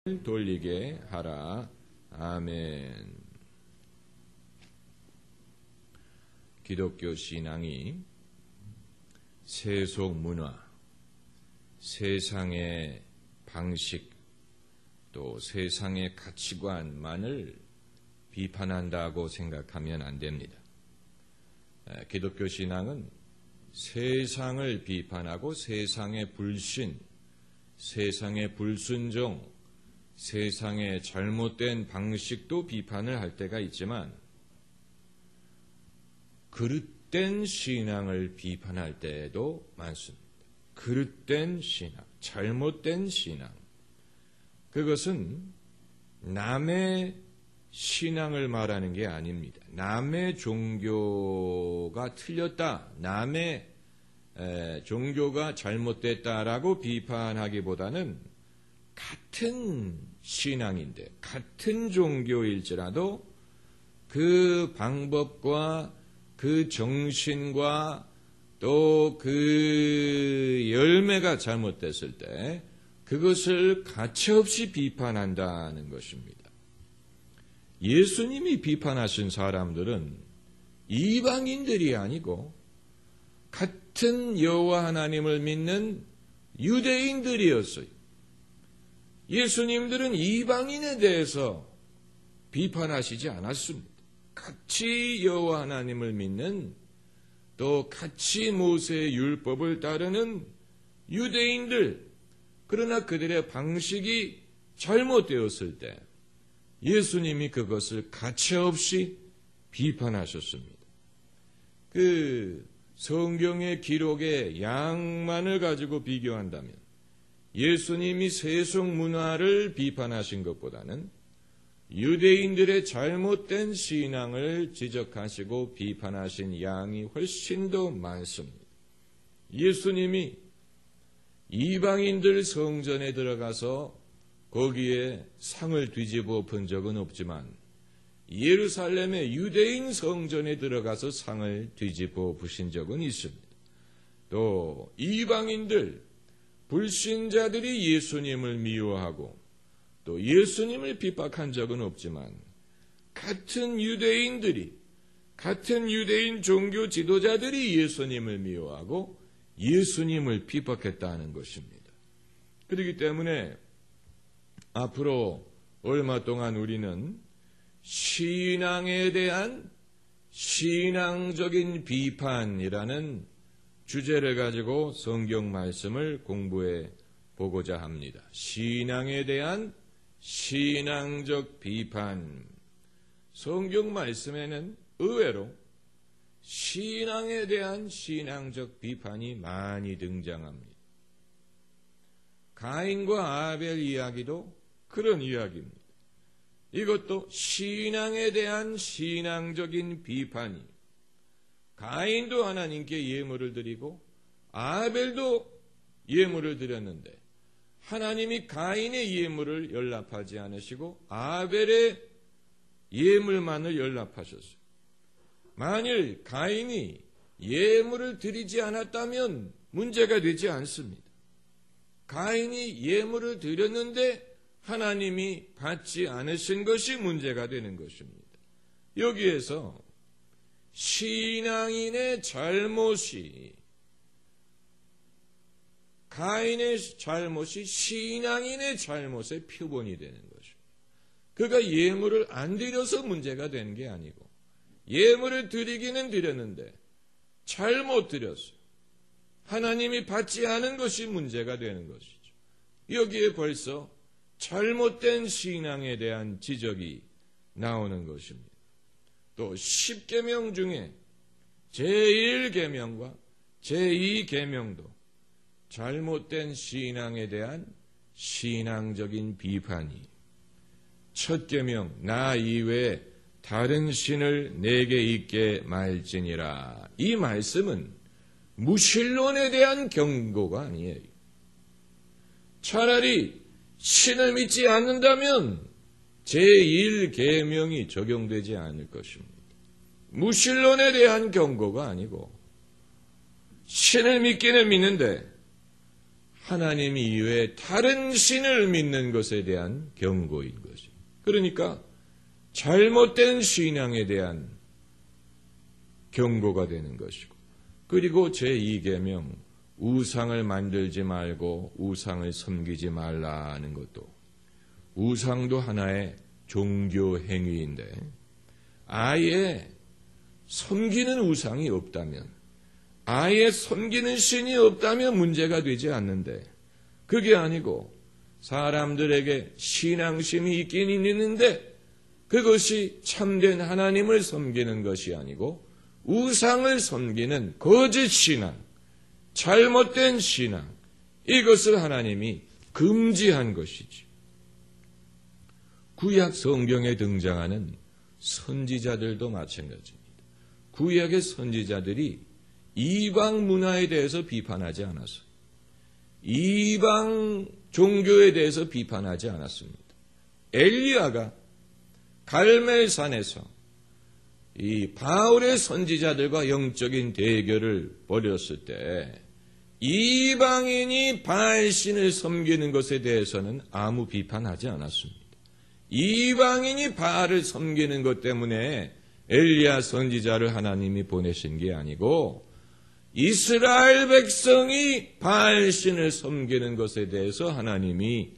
돌리게 하라. 아멘. 기독교 신앙이 세속 문화, 세상의 방식, 또 세상의 가치관만을 비판한다고 생각하면 안 됩니다. 기독교 신앙은 세상을 비판하고 세상의 불신, 세상의 불순종, 세상의 잘못된 방식도 비판을 할 때가 있지만 그릇된 신앙을 비판할 때도 많습니다. 그릇된 신앙, 잘못된 신앙. 그것은 남의 신앙을 말하는 게 아닙니다. 남의 종교가 틀렸다, 남의 종교가 잘못됐다라고 비판하기보다는 같은 신앙인데, 같은 종교일지라도 그 방법과 그 정신과 또 그 열매가 잘못됐을 때 그것을 가차없이 비판한다는 것입니다. 예수님이 비판하신 사람들은 이방인들이 아니고 같은 여호와 하나님을 믿는 유대인들이었어요. 예수님들은 이방인에 대해서 비판하시지 않았습니다. 같이 여호와 하나님을 믿는, 또 같이 모세의 율법을 따르는 유대인들, 그러나 그들의 방식이 잘못되었을 때 예수님이 그것을 가차없이 비판하셨습니다. 그 성경의 기록의 양만을 가지고 비교한다면 예수님이 세속 문화를 비판하신 것보다는 유대인들의 잘못된 신앙을 지적하시고 비판하신 양이 훨씬 더 많습니다. 예수님이 이방인들 성전에 들어가서 거기에 상을 뒤집어 본 적은 없지만 예루살렘의 유대인 성전에 들어가서 상을 뒤집어 보신 적은 있습니다. 또 이방인들, 불신자들이 예수님을 미워하고 또 예수님을 핍박한 적은 없지만 같은 유대인들이, 같은 유대인 종교 지도자들이 예수님을 미워하고 예수님을 핍박했다는 것입니다. 그렇기 때문에 앞으로 얼마 동안 우리는 신앙에 대한 신앙적인 비판이라는 주제를 가지고 성경 말씀을 공부해 보고자 합니다. 신앙에 대한 신앙적 비판. 성경 말씀에는 의외로 신앙에 대한 신앙적 비판이 많이 등장합니다. 가인과 아벨 이야기도 그런 이야기입니다. 이것도 신앙에 대한 신앙적인 비판이, 가인도 하나님께 예물을 드리고 아벨도 예물을 드렸는데 하나님이 가인의 예물을 연락하지 않으시고 아벨의 예물만을 연락하셨어요. 만일 가인이 예물을 드리지 않았다면 문제가 되지 않습니다. 가인이 예물을 드렸는데 하나님이 받지 않으신 것이 문제가 되는 것입니다. 여기에서 신앙인의 잘못이, 가인의 잘못이 신앙인의 잘못의 표본이 되는 것입니다. 그가 예물을 안 드려서 문제가 되는 게 아니고 예물을 드리기는 드렸는데 잘못 드렸어요. 하나님이 받지 않은 것이 문제가 되는 것이죠. 여기에 벌써 잘못된 신앙에 대한 지적이 나오는 것입니다. 또 10계명 중에 제1계명과 제2계명도 잘못된 신앙에 대한 신앙적인 비판이, 첫 계명 나 이외에 다른 신을 내게 있게 말지니라, 이 말씀은 무신론에 대한 경고가 아니에요. 차라리 신을 믿지 않는다면 제1계명이 적용되지 않을 것입니다. 무신론에 대한 경고가 아니고 신을 믿기는 믿는데 하나님 이외에 다른 신을 믿는 것에 대한 경고인 것입니다. 그러니까 잘못된 신앙에 대한 경고가 되는 것이고, 그리고 제2계명 우상을 만들지 말고 우상을 섬기지 말라는 것도, 우상도 하나의 종교 행위인데 아예 섬기는 우상이 없다면, 아예 섬기는 신이 없다면 문제가 되지 않는데, 그게 아니고 사람들에게 신앙심이 있긴 있는데 그것이 참된 하나님을 섬기는 것이 아니고 우상을 섬기는 거짓 신앙, 잘못된 신앙, 이것을 하나님이 금지한 것이지. 구약 성경에 등장하는 선지자들도 마찬가지입니다. 구약의 선지자들이 이방 문화에 대해서 비판하지 않았어요. 이방 종교에 대해서 비판하지 않았습니다. 엘리야가 갈멜산에서 이 바울의 선지자들과 영적인 대결을 벌였을 때 이방인이 바알신을 섬기는 것에 대해서는 아무 비판하지 않았습니다. 이방인이 바알을 섬기는 것 때문에 엘리야 선지자를 하나님이 보내신 게 아니고 이스라엘 백성이 바알신을 섬기는 것에 대해서 하나님이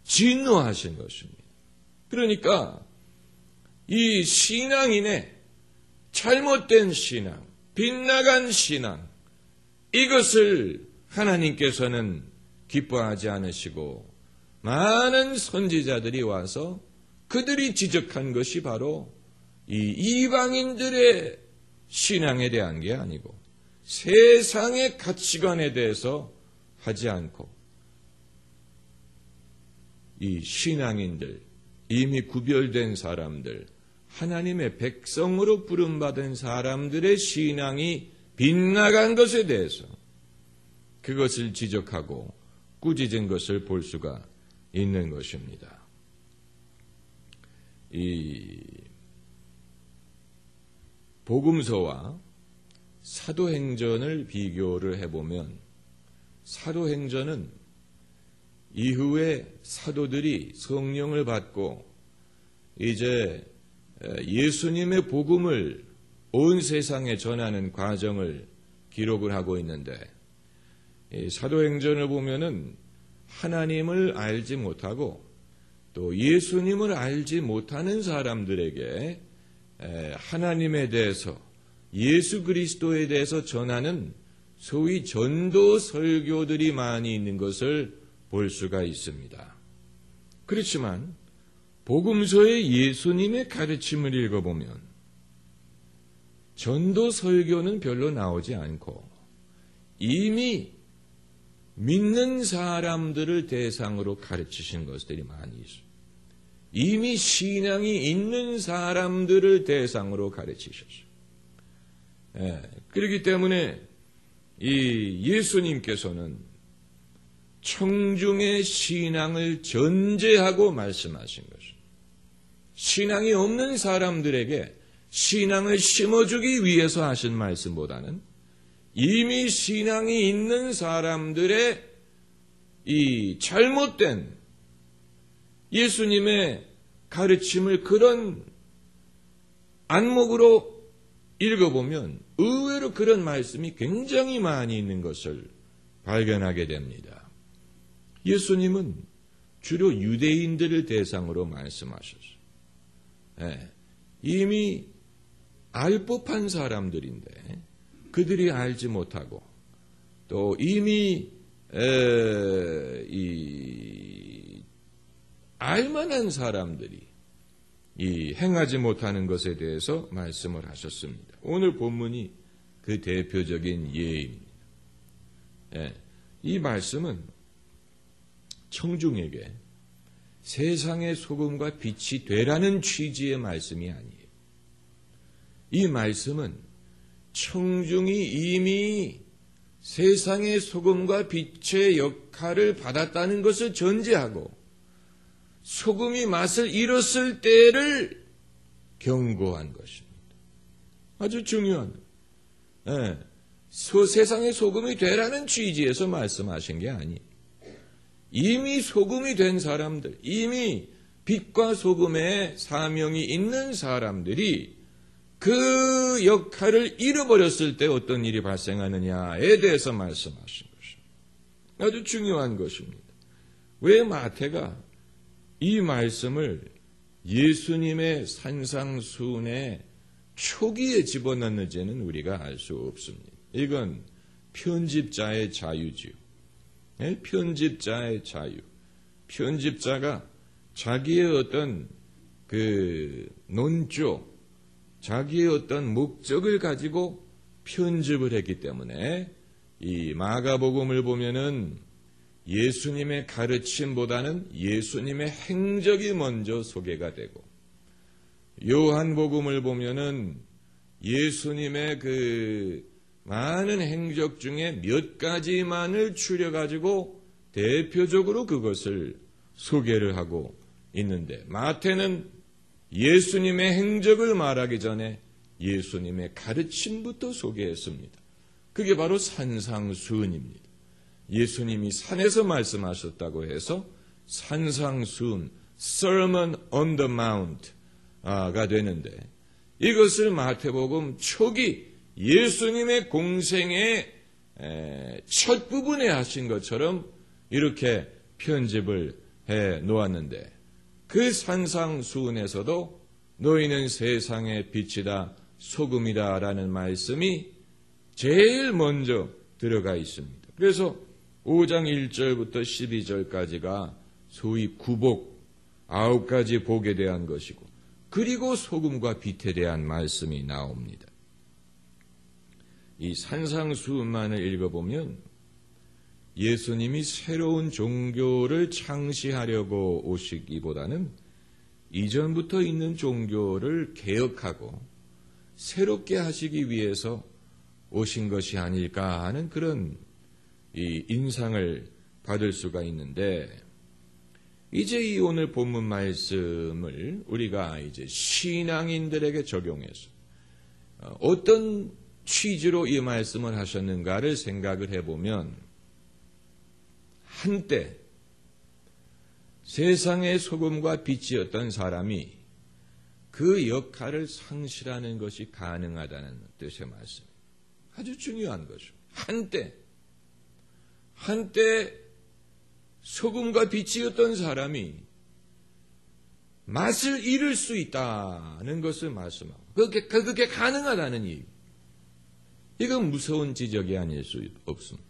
진노하신 것입니다. 그러니까 이 신앙인의 잘못된 신앙, 빗나간 신앙, 이것을 하나님께서는 기뻐하지 않으시고 많은 선지자들이 와서 그들이 지적한 것이 바로 이 이방인들의 신앙에 대한 게 아니고 세상의 가치관에 대해서 하지 않고 이 신앙인들, 이미 구별된 사람들, 하나님의 백성으로 부름받은 사람들의 신앙이 빗나간 것에 대해서 그것을 지적하고 꾸짖은 것을 볼 수가 있는 것입니다. 이 복음서와 사도행전을 비교를 해보면 사도행전은 이후에 사도들이 성령을 받고 이제 예수님의 복음을 온 세상에 전하는 과정을 기록을 하고 있는데, 사도행전을 보면은 하나님을 알지 못하고 또 예수님을 알지 못하는 사람들에게 하나님에 대해서, 예수 그리스도에 대해서 전하는 소위 전도 설교들이 많이 있는 것을 볼 수가 있습니다. 그렇지만 복음서의 예수님의 가르침을 읽어보면 전도 설교는 별로 나오지 않고 이미 믿는 사람들을 대상으로 가르치신 것들이 많이 있습니다. 이미 신앙이 있는 사람들을 대상으로 가르치셨어요. 그렇기 때문에 이 예수님께서는 청중의 신앙을 전제하고 말씀하신 것입니다. 신앙이 없는 사람들에게 신앙을 심어주기 위해서 하신 말씀보다는 이미 신앙이 있는 사람들의 이 잘못된 예수님의 가르침을 그런 안목으로 읽어보면 의외로 그런 말씀이 굉장히 많이 있는 것을 발견하게 됩니다. 예수님은 주로 유대인들을 대상으로 말씀하셨어요. 이미 알 법한 사람들인데 그들이 알지 못하고 또 이미 알만한 사람들이 이 행하지 못하는 것에 대해서 말씀을 하셨습니다. 오늘 본문이 그 대표적인 예입니다. 이 말씀은 청중에게 세상의 소금과 빛이 되라는 취지의 말씀이 아니에요. 이 말씀은 청중이 이미 세상의 소금과 빛의 역할을 받았다는 것을 전제하고 소금이 맛을 잃었을 때를 경고한 것입니다. 아주 중요한. 세상의 소금이 되라는 취지에서 말씀하신 게 아니에요. 이미 소금이 된 사람들, 이미 빛과 소금의 사명이 있는 사람들이 그 역할을 잃어버렸을 때 어떤 일이 발생하느냐에 대해서 말씀하신 것입니다. 아주 중요한 것입니다. 왜 마태가 이 말씀을 예수님의 산상수훈의 초기에 집어넣는지는 우리가 알 수 없습니다. 이건 편집자의 자유지요. 편집자의 자유. 편집자가 자기의 어떤 그 논조, 자기의 어떤 목적을 가지고 편집을 했기 때문에 이 마가복음을 보면은 예수님의 가르침보다는 예수님의 행적이 먼저 소개가 되고, 요한복음을 보면은 예수님의 그 많은 행적 중에 몇 가지만을 추려가지고 대표적으로 그것을 소개를 하고 있는데, 마태는 예수님의 행적을 말하기 전에 예수님의 가르침부터 소개했습니다. 그게 바로 산상수훈입니다. 예수님이 산에서 말씀하셨다고 해서 산상수훈, Sermon on the Mount가 되는데, 이것을 마태복음 초기 예수님의 공생의 첫 부분에 하신 것처럼 이렇게 편집을 해 놓았는데, 그 산상수훈에서도 너희는 세상의 빛이다, 소금이다 라는 말씀이 제일 먼저 들어가 있습니다. 그래서 5장 1절부터 12절까지가 소위 구복, 9가지 복에 대한 것이고, 그리고 소금과 빛에 대한 말씀이 나옵니다. 이 산상수훈만을 읽어보면 예수님이 새로운 종교를 창시하려고 오시기보다는 이전부터 있는 종교를 개혁하고 새롭게 하시기 위해서 오신 것이 아닐까 하는 그런 이 인상을 받을 수가 있는데, 이제 이 오늘 본문 말씀을 우리가 이제 신앙인들에게 적용해서 어떤 취지로 이 말씀을 하셨는가를 생각을 해보면, 한때 세상의 소금과 빛이었던 사람이 그 역할을 상실하는 것이 가능하다는 뜻의 말씀. 아주 중요한 거죠. 한때 소금과 빛이었던 사람이 맛을 잃을 수 있다는 것을 말씀하고, 그게 가능하다는 얘기. 이건 무서운 지적이 아닐 수 없습니다.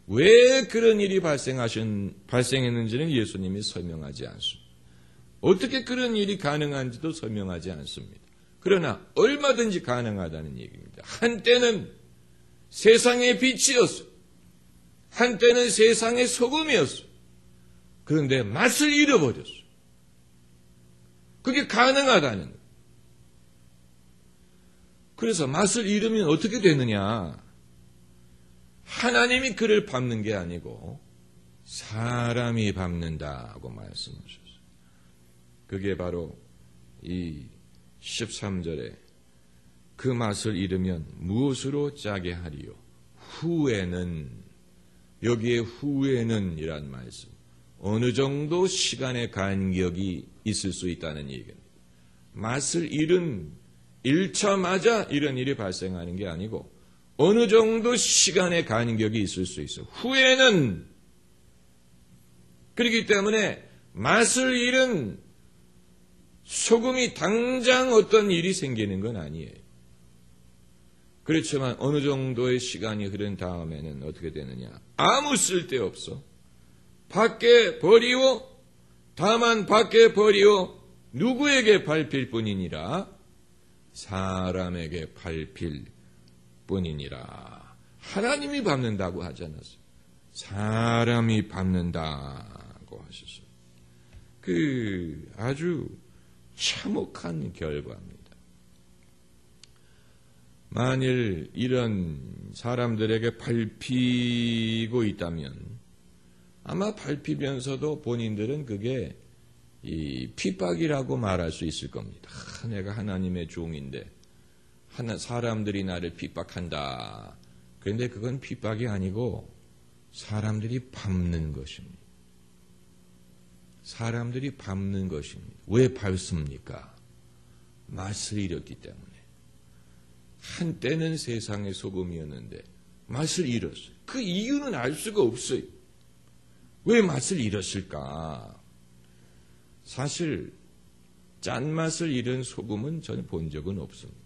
왜 그런 일이 발생했는지는 예수님이 설명하지 않습니다. 어떻게 그런 일이 가능한지도 설명하지 않습니다. 그러나 얼마든지 가능하다는 얘기입니다. 한때는 세상의 빛이었어. 한때는 세상의 소금이었어. 그런데 맛을 잃어버렸어. 그게 가능하다는 거예요. 그래서 맛을 잃으면 어떻게 되느냐? 하나님이 그를 밟는 게 아니고 사람이 밟는다고 말씀하셨어요. 그게 바로 이 13절에 그 맛을 잃으면 무엇으로 짜게 하리요? 후에는, 여기에 후에는 이란 말씀. 어느 정도 시간의 간격이 있을 수 있다는 얘기입니다. 맛을 잃자마자 이런 일이 발생하는 게 아니고 어느 정도 시간의 간격이 있을 수 있어요. 후에는, 그렇기 때문에 맛을 잃은 소금이 당장 어떤 일이 생기는 건 아니에요. 그렇지만 어느 정도의 시간이 흐른 다음에는 어떻게 되느냐? 아무 쓸데없어. 밖에 버리오, 다만 밖에 버리오, 누구에게 밟힐 뿐이니라? 사람에게 밟힐 뿐이니라. 하나님이 밟는다고 하지 않았어요. 사람이 밟는다고 하셨어요. 아주 참혹한 결과입니다. 만일 이런 사람들에게 밟히고 있다면 아마 밟히면서도 본인들은 그게 이 핍박이라고 말할 수 있을 겁니다. 내가 하나님의 종인데 사람들이 나를 핍박한다. 그런데 그건 핍박이 아니고 사람들이 밟는 것입니다. 사람들이 밟는 것입니다. 왜 밟습니까? 맛을 잃었기 때문에. 한때는 세상의 소금이었는데 맛을 잃었어요. 그 이유는 알 수가 없어요. 왜 맛을 잃었을까? 사실 짠맛을 잃은 소금은 저는 본 적은 없습니다.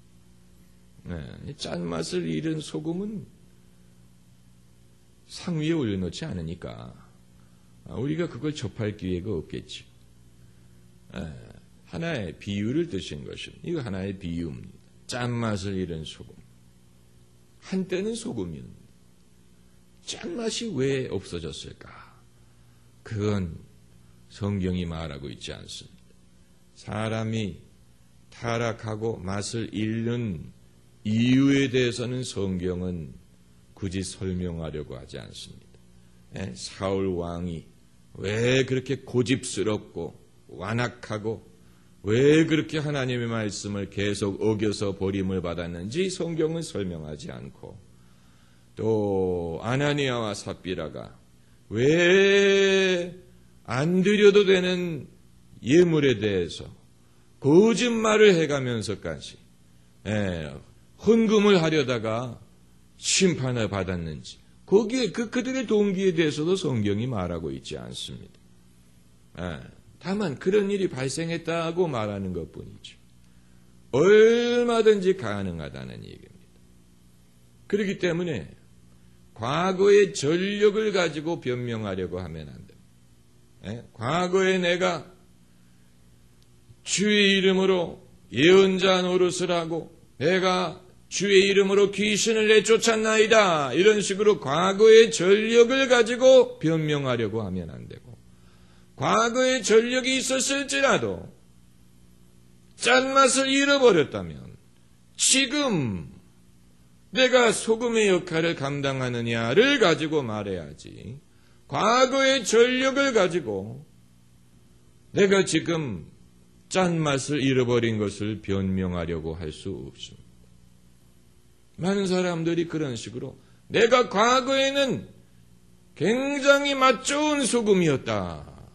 네, 짠맛을 잃은 소금은 상 위에 올려놓지 않으니까 우리가 그걸 접할 기회가 없겠지. 하나의 비유를 드신 것입니다. 이거 하나의 비유입니다. 짠맛을 잃은 소금. 한때는 소금이었는데 짠맛이 왜 없어졌을까? 그건 성경이 말하고 있지 않습니다. 사람이 타락하고 맛을 잃는 이유에 대해서는 성경은 굳이 설명하려고 하지 않습니다. 사울 왕이 왜 그렇게 고집스럽고 완악하고 왜 그렇게 하나님의 말씀을 계속 어겨서 버림을 받았는지 성경은 설명하지 않고, 또 아나니아와 삽비라가 왜 안 드려도 되는 예물에 대해서 거짓말을 해가면서까지 헌금을 하려다가 심판을 받았는지, 거기에 그들의 동기에 대해서도 성경이 말하고 있지 않습니다. 다만 그런 일이 발생했다고 말하는 것뿐이죠. 얼마든지 가능하다는 얘기입니다. 그렇기 때문에 과거의 전력을 가지고 변명하려고 하면 안 됩니다. 과거에 내가 주의 이름으로 예언자 노릇을 하고 내가 주의 이름으로 귀신을 내쫓았나이다, 이런 식으로 과거의 전력을 가지고 변명하려고 하면 안 되고, 과거에 전력이 있었을지라도 짠맛을 잃어버렸다면 지금 내가 소금의 역할을 감당하느냐를 가지고 말해야지, 과거의 전력을 가지고 내가 지금 짠맛을 잃어버린 것을 변명하려고 할 수 없습니다. 많은 사람들이 그런 식으로 내가 과거에는 굉장히 맛 좋은 소금이었다.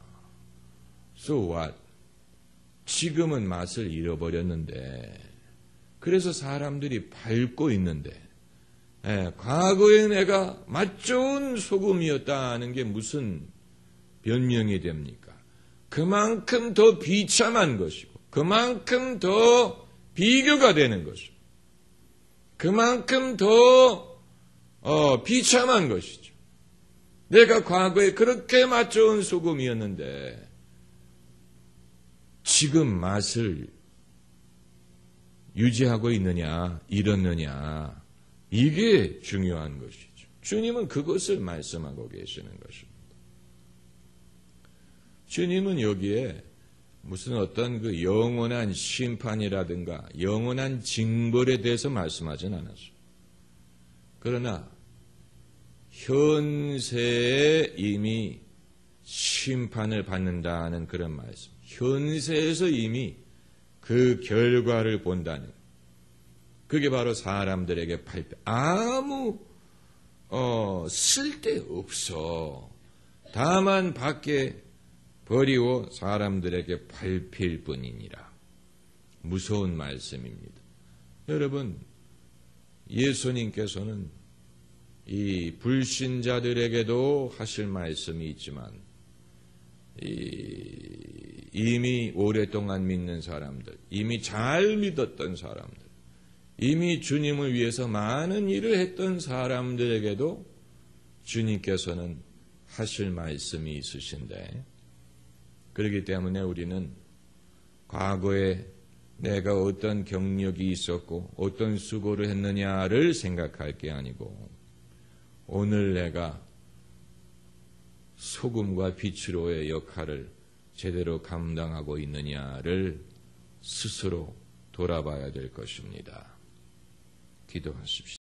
So what? 지금은 맛을 잃어버렸는데, 그래서 사람들이 밟고 있는데, 과거에 내가 맛 좋은 소금이었다는 게 무슨 변명이 됩니까? 그만큼 더 비참한 것이고, 그만큼 더 비교가 되는 것이고, 그만큼 더 비참한 것이죠. 내가 과거에 그렇게 맛 좋은 소금이었는데 지금 맛을 유지하고 있느냐, 잃었느냐, 이게 중요한 것이죠. 주님은 그것을 말씀하고 계시는 것입니다. 주님은 여기에 무슨 어떤 그 영원한 심판이라든가 영원한 징벌에 대해서 말씀하진 않았어요. 그러나 현세에 이미 심판을 받는다는 그런 말씀, 현세에서 이미 그 결과를 본다는, 그게 바로 사람들에게 발표, 아무 쓸데없어, 다만 밖에 버리고 사람들에게 밟힐 뿐이니라. 무서운 말씀입니다. 여러분, 예수님께서는 이 불신자들에게도 하실 말씀이 있지만, 이미 오랫동안 믿는 사람들, 이미 잘 믿었던 사람들, 이미 주님을 위해서 많은 일을 했던 사람들에게도 주님께서는 하실 말씀이 있으신데, 그렇기 때문에 우리는 과거에 내가 어떤 경력이 있었고 어떤 수고를 했느냐를 생각할 게 아니고, 오늘 내가 소금과 빛으로의 역할을 제대로 감당하고 있느냐를 스스로 돌아봐야 될 것입니다. 기도하십시오.